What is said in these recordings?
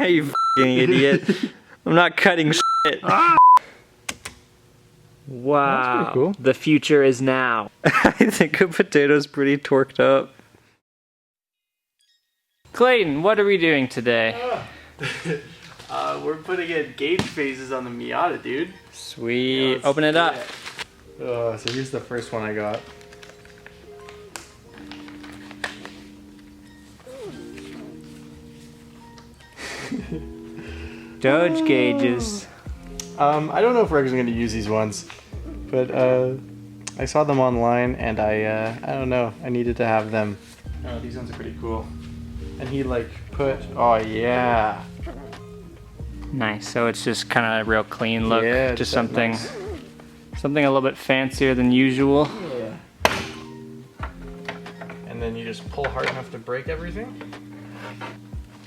You fucking idiot. I'm not cutting shit. Wow. That's pretty cool. The future is now. I think a potato's pretty torqued up. Clayton, what are we doing today? We're putting in gauge phases on the Miata, dude. Sweet. Let's Open it up. So here's the first one I got. Doge gauges. I don't know if we're actually going to use these ones, but I saw them online and I don't know, I needed to have them. Oh, these ones are pretty cool. And he like put, oh yeah. Nice. So it's just kind of a real clean look. Yeah, just that something, nice. something a little bit fancier than usual. Yeah. And then you just pull hard enough to break everything.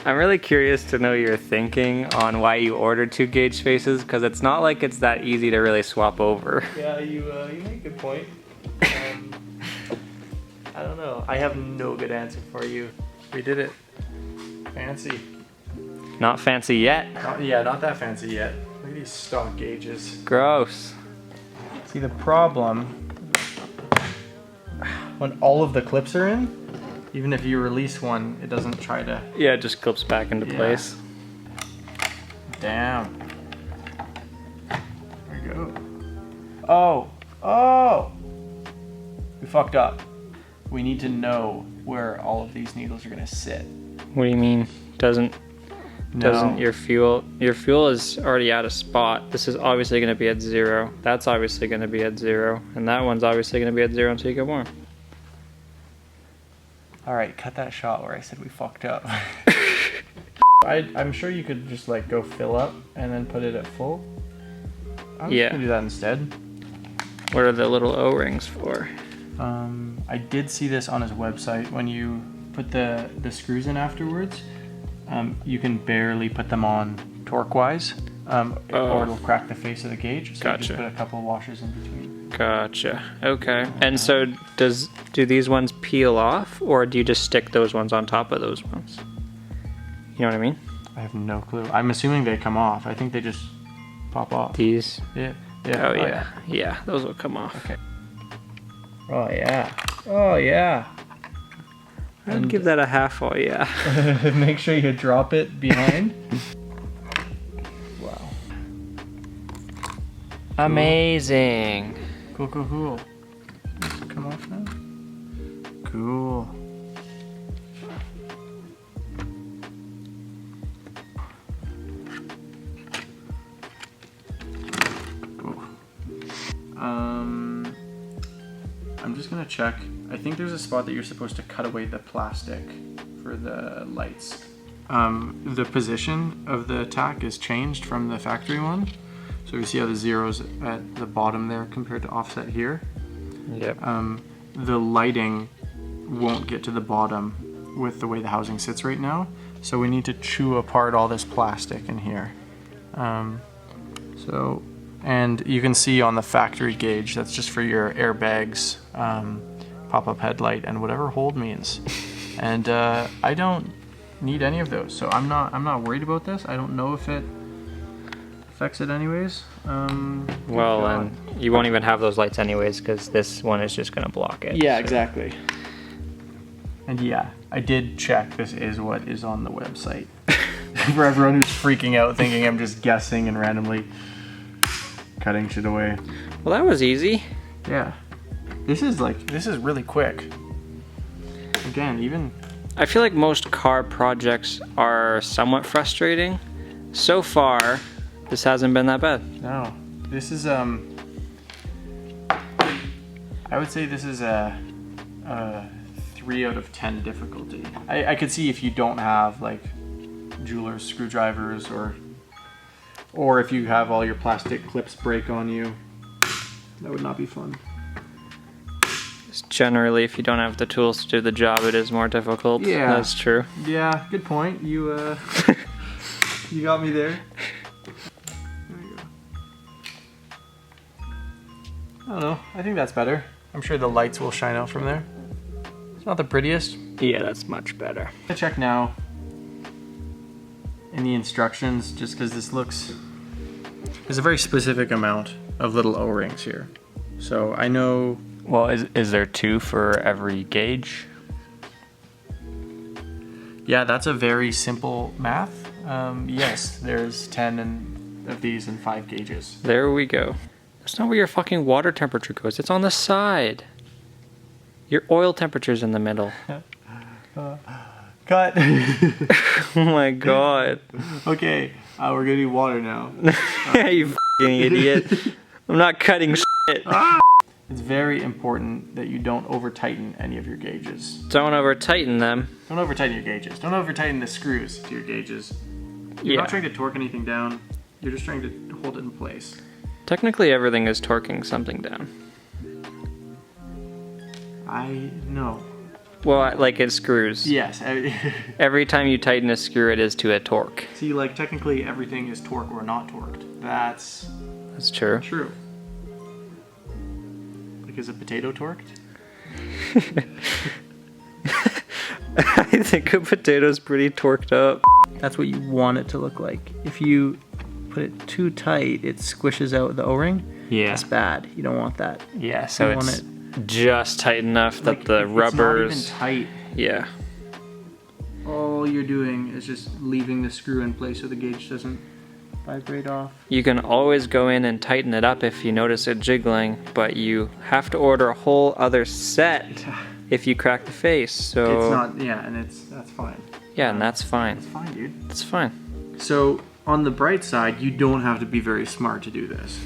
I'm really curious to know your thinking on why you ordered 2 gauge faces, because it's not like it's that easy to really swap over. Yeah, you make a good point. I don't know. I have no good answer for you. We did it. Fancy. Not fancy yet. Yeah, not that fancy yet. Look at these stock gauges. Gross. See, the problem, when all of the clips are in, even if you release one, it doesn't try to... Yeah, it just clips back into place. Damn. There you go. Oh! We fucked up. We need to know where all of these needles are gonna sit. What do you mean? Doesn't your fuel is already at a spot. This is obviously going to be at 0. That's obviously going to be at 0. And that one's obviously going to be at 0 until you get warm. Alright, cut that shot where I said we fucked up. I'm sure you could just like go fill up and then put it at full. I'm just gonna do that instead. What are the little O-rings for? I did see this on his website. When you put the screws in afterwards, you can barely put them on torque-wise, or it'll crack the face of the gauge. So you just put a couple of washers in between. Gotcha. Okay. And so do these ones peel off, or do you just stick those ones on top of those ones? You know what I mean? I have no clue. I'm assuming they come off. I think they just pop off. These? Yeah. Oh, yeah. Yeah, those will come off. Okay. Oh yeah. Oh yeah. I'd give that a half. Oh yeah. Make sure you drop it behind. Wow. Amazing. Cool. Does it come off now? Cool. I'm just gonna check. I think there's a spot that you're supposed to cut away the plastic for the lights. The position of the tack is changed from the factory one. So you see how the zero's at the bottom there compared to offset here? Yep. The lighting won't get to the bottom with the way the housing sits right now. So we need to chew apart all this plastic in here. And you can see on the factory gauge, that's just for your airbags, pop-up headlight, and whatever hold means. And I don't need any of those, so I'm not worried about this. I don't know if it affects it anyways. Well, and you won't even have those lights anyways, because this one is just going to block it. Yeah, so. Exactly. And yeah, I did check. This is what is on the website. For everyone who's freaking out, thinking I'm just guessing and randomly cutting shit away. Well, that was easy. Yeah. This is really quick. Again, I feel like most car projects are somewhat frustrating. So far, this hasn't been that bad. No. This is, I would say this is a 3 out of 10 difficulty. I could see if you don't have like jeweler's screwdrivers or if you have all your plastic clips break on you, that would not be fun. Generally, if you don't have the tools to do the job, it is more difficult. Yeah. That's true. Yeah, good point. You you got me there. There you go. I don't know. I think that's better. I'm sure the lights will shine out from there. It's not the prettiest. Yeah, that's much better. I check now. in the instructions, just because this looks... There's a very specific amount of little O-rings here. So I know... Well, is there 2 for every gauge? Yeah, that's a very simple math. Yes, there's 10 of these and 5 gauges. There we go. That's not where your fucking water temperature goes. It's on the side. Your oil temperature's in the middle. Cut. Oh my god. Okay, we're gonna do water now. You fucking idiot. I'm not cutting shit. It's very important that you don't over-tighten any of your gauges. Don't over tighten them. Don't over-tighten your gauges. Don't over-tighten the screws to your gauges. You're not trying to torque anything down. You're just trying to hold it in place. Technically everything is torquing something down. I know. Well, like it screws. Yes. Every time you tighten a screw, it is to a torque. See, like technically everything is torque or not torqued. That's true. True. Like, is a potato torqued? I think a potato's pretty torqued up. That's what you want it to look like. If you put it too tight, it squishes out the O-ring. Yeah. That's bad. You don't want that. Yeah, so you it's just tight enough that like, the rubbers... It's not even tight. Yeah. All you're doing is just leaving the screw in place so the gauge doesn't vibrate off. You can always go in and tighten it up if you notice it jiggling, but you have to order a whole other set if you crack the face, so... It's not, yeah, and that's fine. Yeah, and that's fine. That's fine, dude. That's fine. So, on the bright side, you don't have to be very smart to do this.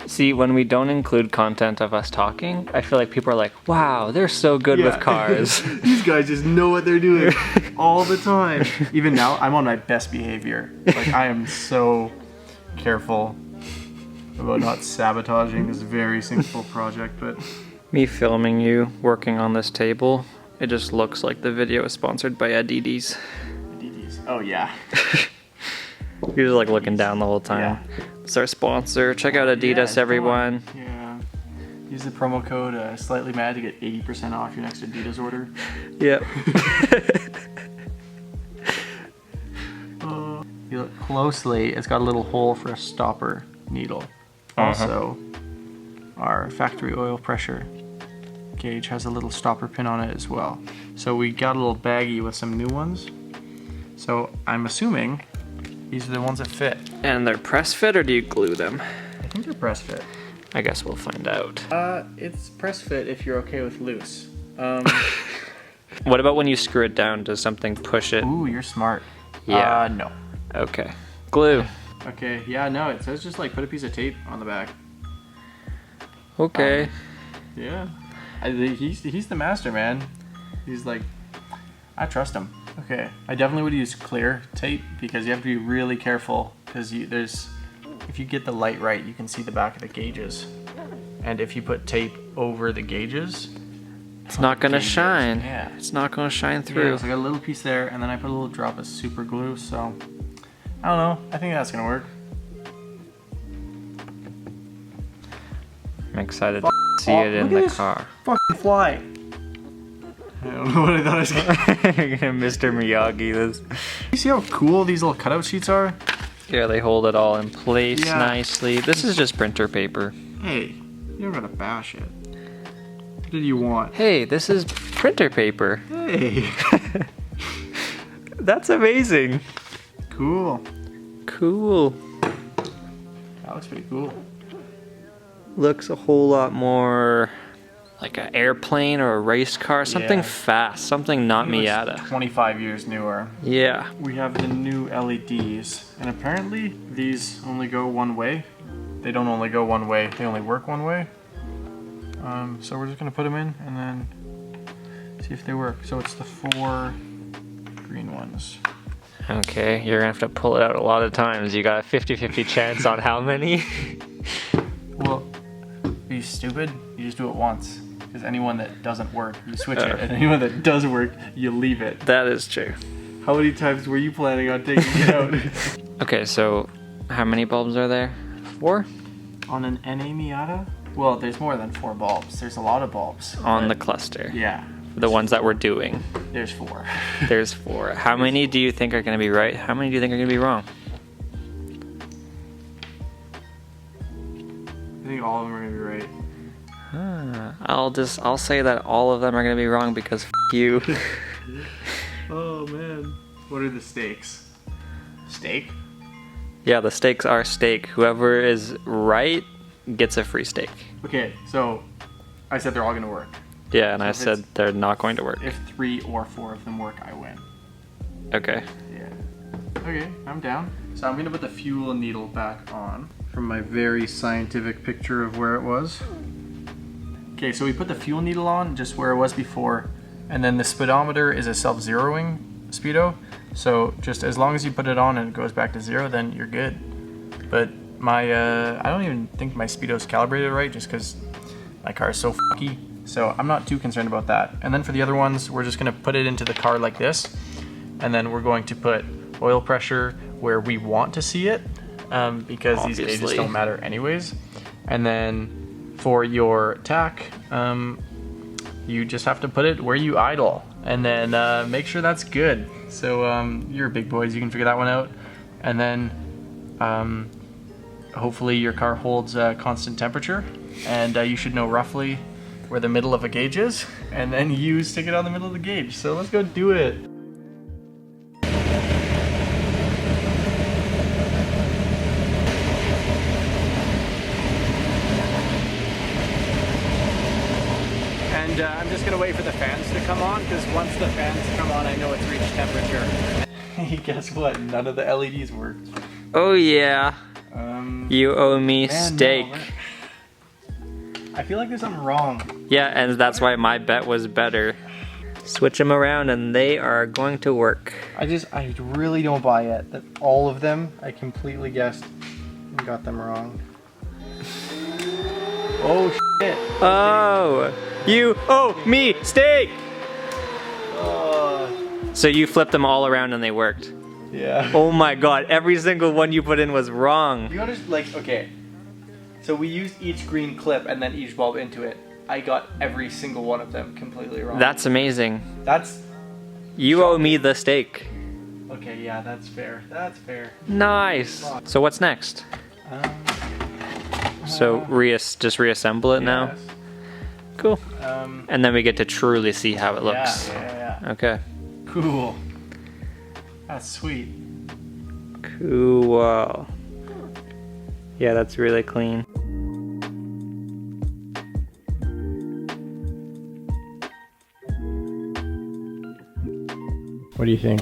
See, when we don't include content of us talking, I feel like people are like, wow, they're so good with cars. These guys just know what they're doing all the time. Even now, I'm on my best behavior. Like, I am so careful about not sabotaging this very simple project, but... Me filming you working on this table, it just looks like the video is sponsored by Adidas. Adidas. Oh, yeah. You're just like looking down the whole time. Yeah. It's our sponsor. Check out Adidas, everyone. Yeah. Use the promo code Slightly Mad to get 80% off your next Adidas order. Yep. You look closely, it's got a little hole for a stopper needle. Also, our factory oil pressure gauge has a little stopper pin on it as well. So we got a little baggie with some new ones. So I'm assuming these are the ones that fit. And they're press fit, or do you glue them? I think they're press fit. I guess we'll find out. It's press fit if you're okay with loose. What about when you screw it down? Does something push it? Ooh, you're smart. Yeah. No. Okay. Glue. Okay, yeah, no, it says just like put a piece of tape on the back. Okay. Yeah. He's the master, man. He's like, I trust him. Okay, I definitely would use clear tape because you have to be really careful because if you get the light right, you can see the back of the gauges. And if you put tape over the gauges, it's not gonna shine. Yeah. It's not gonna shine through. Yeah, so I got a little piece there, and then I put a little drop of super glue, so I don't know. I think that's gonna work. I'm excited to see it in the car. Fucking fly. I don't know what I thought I was gonna... You're gonna Mr. Miyagi this. You see how cool these little cutout sheets are? Yeah, they hold it all in place Yeah. nicely. This is just printer paper. Hey, you don't gotta bash it. What did you want? Hey, this is printer paper. Hey. That's amazing. Cool. Cool. That looks pretty cool. Looks a whole lot more like an airplane or a race car. Something Yeah. fast. Something not Miata. 25 years newer. Yeah. We have the new LEDs, and apparently these only go one way. They don't only go one way, they only work one way. So we're just gonna put them in and then see if they work. So it's the 4 green ones. Okay, you're gonna have to pull it out a lot of times. You got a 50-50 chance on how many? Well, are you stupid? You just do it once. Because anyone that doesn't work, you switch it. And anyone that does work, you leave it. That is true. How many times were you planning on taking it out? Okay, so how many bulbs are there? 4? On an NA Miata? Well, there's more than 4 bulbs. There's a lot of bulbs. On but- the cluster. Yeah, The ones that we're doing. There's 4. There's 4. How many do you think are going to be right? How many do you think are going to be wrong? I think all of them are gonna be right. I'll say that all of them are going to be wrong because f you. Oh man. What are the stakes? Steak? Yeah, the stakes are steak. Whoever is right gets a free steak. Okay, so I said they're all gonna work. Yeah, and So I if said they're not going to work. If 3 or 4 of them work, I win. Okay. Yeah. Okay, I'm down. So I'm gonna put the fuel needle back on from my very scientific picture of where it was. Okay, so we put the fuel needle on just where it was before, and then the speedometer is a self-zeroing speedo. So just as long as you put it on and it goes back to 0, then you're good. But my, I don't even think my speedo's calibrated right just because my car is so fucky. So I'm not too concerned about that. And then for the other ones, we're just gonna put it into the car like this. And then we're going to put oil pressure where we want to see it, because these gauges don't matter anyways. And then for your tack, you just have to put it where you idle, and then make sure that's good. So you're big boys, you can figure that one out. And then hopefully your car holds a constant temperature, and you should know roughly where the middle of a gauge is, and then you stick it on the middle of the gauge. So let's go do it. And I'm just gonna wait for the fans to come on, because once the fans come on, I know it's reached temperature. Hey, guess what? None of the LEDs worked. Oh yeah. You owe me Man, steak. no, I feel like there's something wrong. Yeah, and that's why my bet was better. Switch them around and they are going to work. I really don't buy it that all of them I completely guessed and got them wrong. Oh shit. Oh, you owe me steak. So you flipped them all around and they worked. Yeah. Oh my god, every single one you put in was wrong. You understand, like, okay. So we used each green clip and then each bulb into it. I got every single one of them completely wrong. That's amazing. That's... You owe me the steak. Okay, yeah, that's fair. That's fair. Nice. So what's next? So just reassemble it now? Yes. Cool. And then we get to truly see how it looks. Yeah. Okay. Cool. That's sweet. Cool. Yeah, that's really clean. What do you think?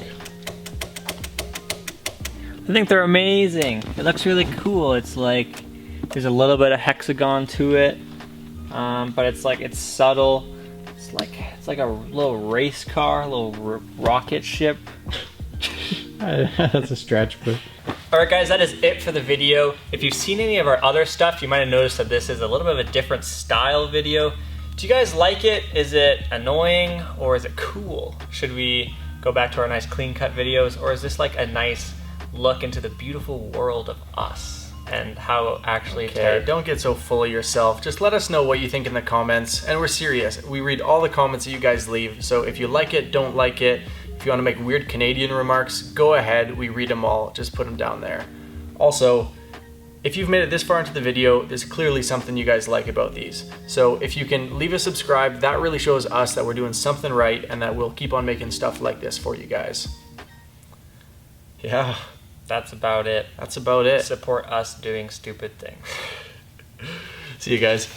I think they're amazing. It looks really cool. It's like there's a little bit of hexagon to it, but it's subtle. It's like a little race car, a little rocket ship. That's a stretch, but... Alright guys, that is it for the video. If you've seen any of our other stuff, you might have noticed that this is a little bit of a different style video. Do you guys like it? Is it annoying or is it cool? Should we go back to our nice clean cut videos, or is this like a nice look into the beautiful world of us and how actually Don't get so full of yourself. Just let us know what you think in the comments, and we're serious. We read all the comments that you guys leave, so if you like it, don't like it. If you want to make weird Canadian remarks, go ahead. We read them all. Just put them down there. Also, if you've made it this far into the video, there's clearly something you guys like about these. So if you can leave a subscribe, that really shows us that we're doing something right and that we'll keep on making stuff like this for you guys. Yeah. That's about it. That's about it. Support us doing stupid things. See you guys.